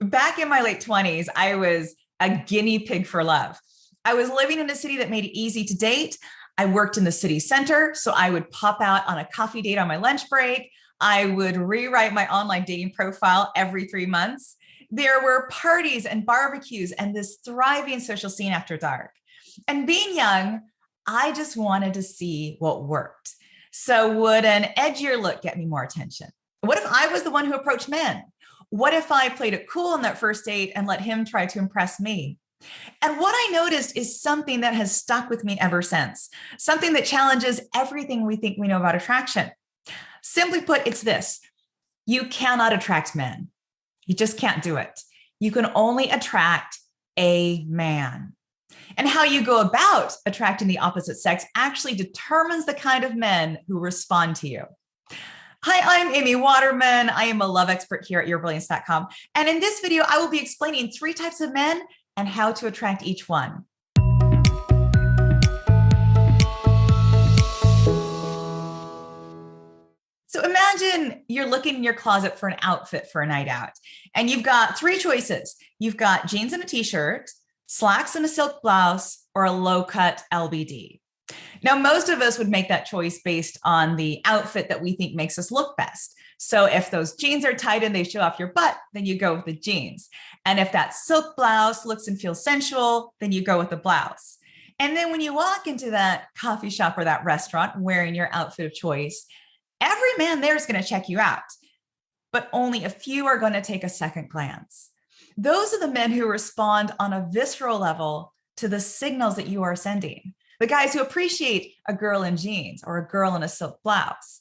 Back in my late 20s, I was a guinea pig for love. I was living in a city that made it easy to date. I worked in the city center, so I would pop out on a coffee date on my lunch break. I would rewrite my online dating profile every 3 months. There were parties and barbecues and this thriving social scene after dark. And being young, I just wanted to see what worked. So would an edgier look get me more attention? What if I was the one who approached men? What if I played it cool on that first date and let him try to impress me? And what I noticed is something that has stuck with me ever since, something that challenges everything we think we know about attraction. Simply put, it's this: you cannot attract men. You just can't do it. You can only attract a man. And how you go about attracting the opposite sex actually determines the kind of men who respond to you. Hi, I'm Amy Waterman. I am a love expert here at yourbrilliance.com. And in this video, I will be explaining 3 types of men and how to attract each one. So imagine you're looking in your closet for an outfit for a night out, and you've got 3 choices. You've got jeans and a t-shirt, slacks and a silk blouse, or a low-cut LBD. Now, most of us would make that choice based on the outfit that we think makes us look best. So if those jeans are tight and they show off your butt, then you go with the jeans. And if that silk blouse looks and feels sensual, then you go with the blouse. And then when you walk into that coffee shop or that restaurant wearing your outfit of choice, every man there is going to check you out, but only a few are going to take a second glance. Those are the men who respond on a visceral level to the signals that you are sending. The guys who appreciate a girl in jeans or a girl in a silk blouse.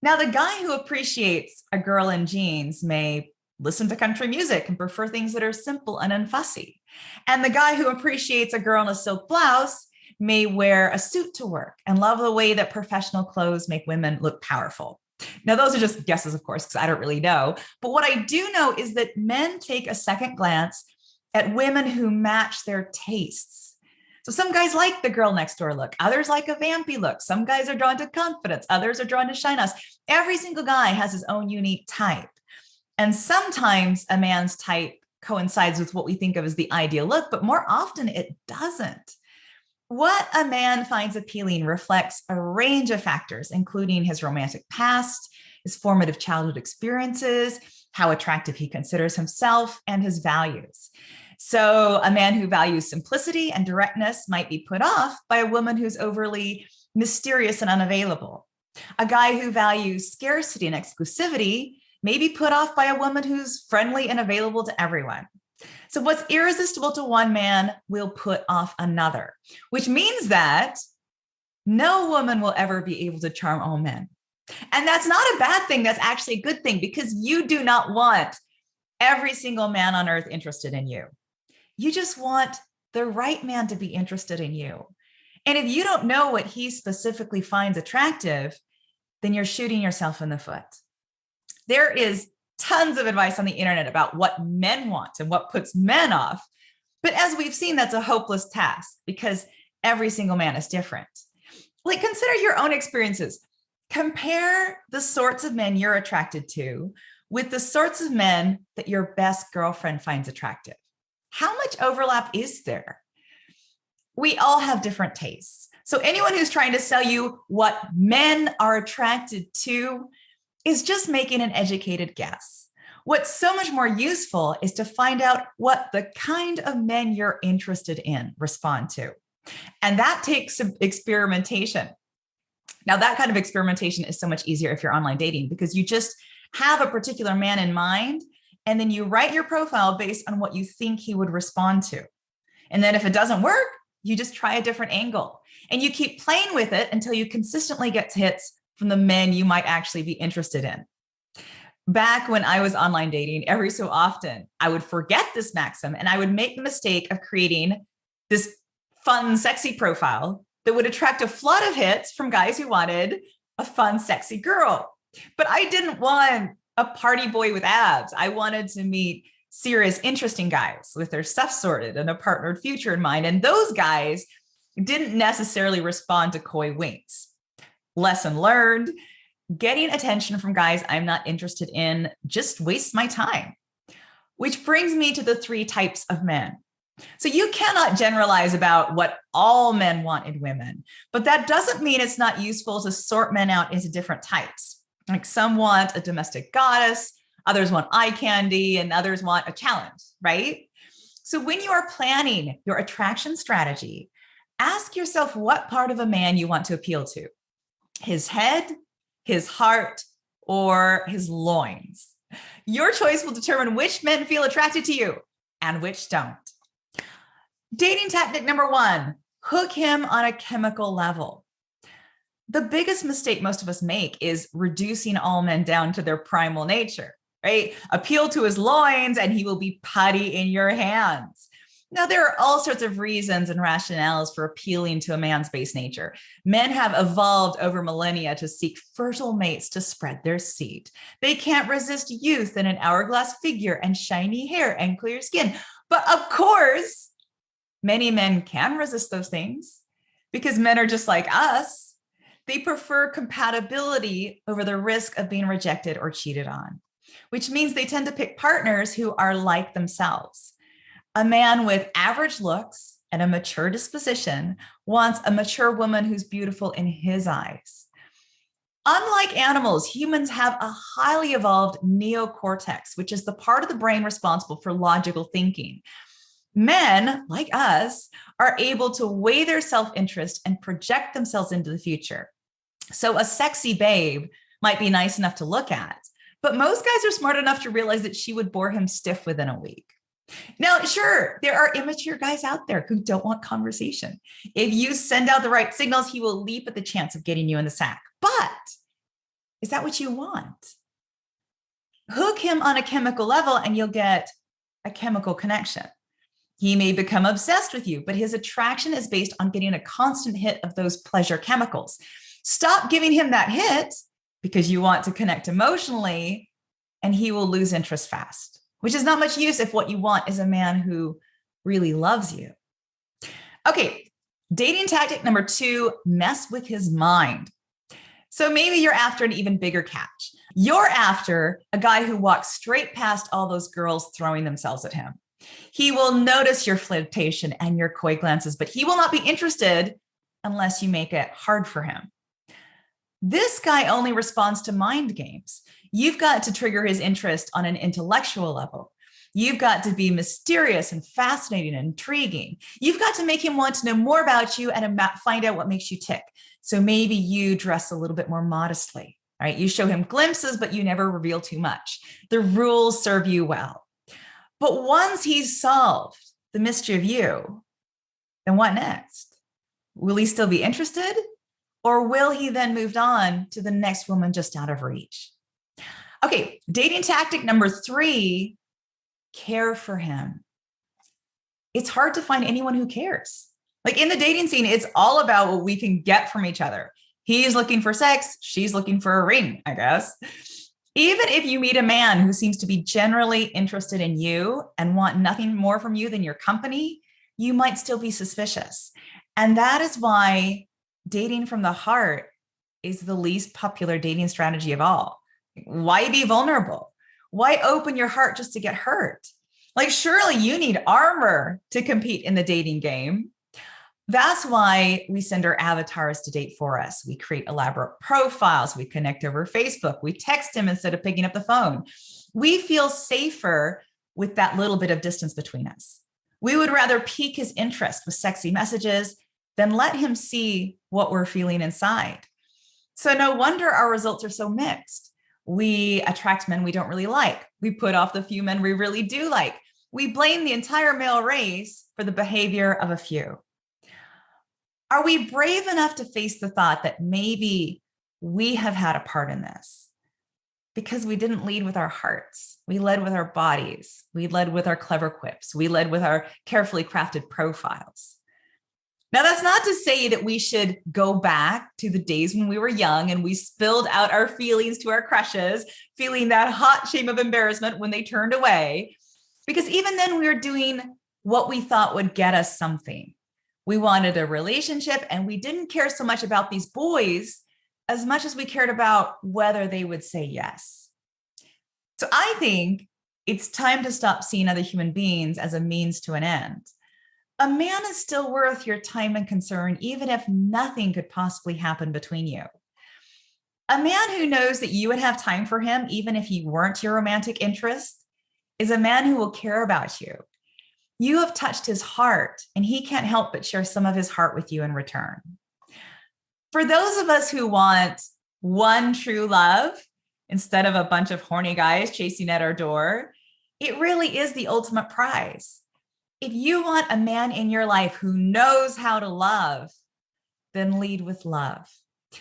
Now, the guy who appreciates a girl in jeans may listen to country music and prefer things that are simple and unfussy. And the guy who appreciates a girl in a silk blouse may wear a suit to work and love the way that professional clothes make women look powerful. Now, those are just guesses, of course, because I don't really know. But what I do know is that men take a second glance at women who match their tastes. So some guys like the girl next door look. Others like a vampy look. Some guys are drawn to confidence. Others are drawn to shyness. Every single guy has his own unique type. And sometimes a man's type coincides with what we think of as the ideal look, but more often it doesn't. What a man finds appealing reflects a range of factors, including his romantic past, his formative childhood experiences, how attractive he considers himself, and his values. So a man who values simplicity and directness might be put off by a woman who's overly mysterious and unavailable. A guy who values scarcity and exclusivity may be put off by a woman who's friendly and available to everyone. So what's irresistible to one man will put off another, which means that no woman will ever be able to charm all men. And that's not a bad thing. That's actually a good thing, because you do not want every single man on earth interested in you. You just want the right man to be interested in you. And if you don't know what he specifically finds attractive, then you're shooting yourself in the foot. There is tons of advice on the internet about what men want and what puts men off. But as we've seen, that's a hopeless task because every single man is different. Like, consider your own experiences. Compare the sorts of men you're attracted to with the sorts of men that your best girlfriend finds attractive. How much overlap is there? We all have different tastes. So anyone who's trying to sell you what men are attracted to is just making an educated guess. What's so much more useful is to find out what the kind of men you're interested in respond to. And that takes some experimentation. Now, that kind of experimentation is so much easier if you're online dating, because you just have a particular man in mind, and then you write your profile based on what you think he would respond to. And then if it doesn't work, you just try a different angle. And you keep playing with it until you consistently get hits from the men you might actually be interested in. Back when I was online dating, every so often, I would forget this maxim and I would make the mistake of creating this fun, sexy profile that would attract a flood of hits from guys who wanted a fun, sexy girl. But I didn't want a party boy with abs. I wanted to meet serious, interesting guys with their stuff sorted and a partnered future in mind. And those guys didn't necessarily respond to coy winks. Lesson learned: getting attention from guys I'm not interested in just wastes my time. Which brings me to the 3 types of men. So you cannot generalize about what all men want in women, but that doesn't mean it's not useful to sort men out into different types. Like some want a domestic goddess, others want eye candy, and others want a challenge, right? So when you are planning your attraction strategy, ask yourself what part of a man you want to appeal to: his head, his heart, or his loins. Your choice will determine which men feel attracted to you and which don't. Dating tactic number 1, hook him on a chemical level. The biggest mistake most of us make is reducing all men down to their primal nature, right? Appeal to his loins and he will be putty in your hands. Now, there are all sorts of reasons and rationales for appealing to a man's base nature. Men have evolved over millennia to seek fertile mates to spread their seed. They can't resist youth and an hourglass figure and shiny hair and clear skin. But of course, many men can resist those things because men are just like us. They prefer compatibility over the risk of being rejected or cheated on, which means they tend to pick partners who are like themselves. A man with average looks and a mature disposition wants a mature woman who's beautiful in his eyes. Unlike animals, humans have a highly evolved neocortex, which is the part of the brain responsible for logical thinking. Men, like us, are able to weigh their self-interest and project themselves into the future. So a sexy babe might be nice enough to look at, but most guys are smart enough to realize that she would bore him stiff within a week. Now, sure, there are immature guys out there who don't want conversation. If you send out the right signals, he will leap at the chance of getting you in the sack. But is that what you want? Hook him on a chemical level and you'll get a chemical connection. He may become obsessed with you, but his attraction is based on getting a constant hit of those pleasure chemicals. Stop giving him that hit because you want to connect emotionally, and he will lose interest fast, which is not much use if what you want is a man who really loves you. Okay, dating tactic number 2, mess with his mind. So maybe you're after an even bigger catch. You're after a guy who walks straight past all those girls throwing themselves at him. He will notice your flirtation and your coy glances, but he will not be interested unless you make it hard for him. This guy only responds to mind games. You've got to trigger his interest on an intellectual level. You've got to be mysterious and fascinating and intriguing. You've got to make him want to know more about you and find out what makes you tick. So maybe you dress a little bit more modestly, right? You show him glimpses, but you never reveal too much. The rules serve you well. But once he's solved the mystery of you, then what next? Will he still be interested? Or will he then move on to the next woman just out of reach? Okay, dating tactic number 3, care for him. It's hard to find anyone who cares. Like in the dating scene, it's all about what we can get from each other. He's looking for sex. She's looking for a ring, I guess. Even if you meet a man who seems to be generally interested in you and want nothing more from you than your company, you might still be suspicious. And that is why dating from the heart is the least popular dating strategy of all. Why be vulnerable? Why open your heart just to get hurt? Like, surely you need armor to compete in the dating game. That's why we send our avatars to date for us. We create elaborate profiles. We connect over Facebook. We text him instead of picking up the phone. We feel safer with that little bit of distance between us. We would rather pique his interest with sexy messages than let him see what we're feeling inside. So no wonder our results are so mixed. We attract men we don't really like. We put off the few men we really do like. We blame the entire male race for the behavior of a few. Are we brave enough to face the thought that maybe we have had a part in this? Because we didn't lead with our hearts. We led with our bodies. We led with our clever quips. We led with our carefully crafted profiles. Now, that's not to say that we should go back to the days when we were young and we spilled out our feelings to our crushes, feeling that hot shame of embarrassment when they turned away. Because even then we were doing what we thought would get us something. We wanted a relationship and we didn't care so much about these boys as much as we cared about whether they would say yes. So I think It's time to stop seeing other human beings as a means to an end. A man is still worth your time and concern, even if nothing could possibly happen between you. A man who knows that you would have time for him, even if he weren't your romantic interest, is a man who will care about you. You have touched his heart, and he can't help but share some of his heart with you in return. For those of us who want one true love instead of a bunch of horny guys chasing at our door, it really is the ultimate prize. If you want a man in your life who knows how to love, then lead with love.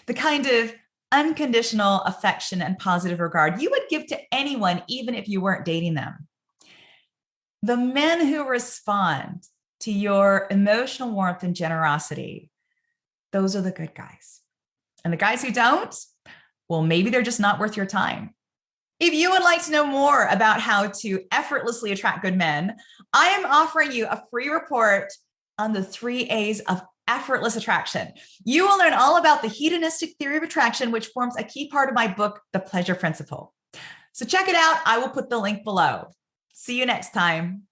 The kind of unconditional affection and positive regard you would give to anyone, even if you weren't dating them. The men who respond to your emotional warmth and generosity, those are the good guys. And the guys who don't, well, maybe they're just not worth your time. If you would like to know more about how to effortlessly attract good men, I am offering you a free report on the 3 A's of effortless attraction. You will learn all about the hedonistic theory of attraction, which forms a key part of my book, The Pleasure Principle. So check it out. I will put the link below. See you next time.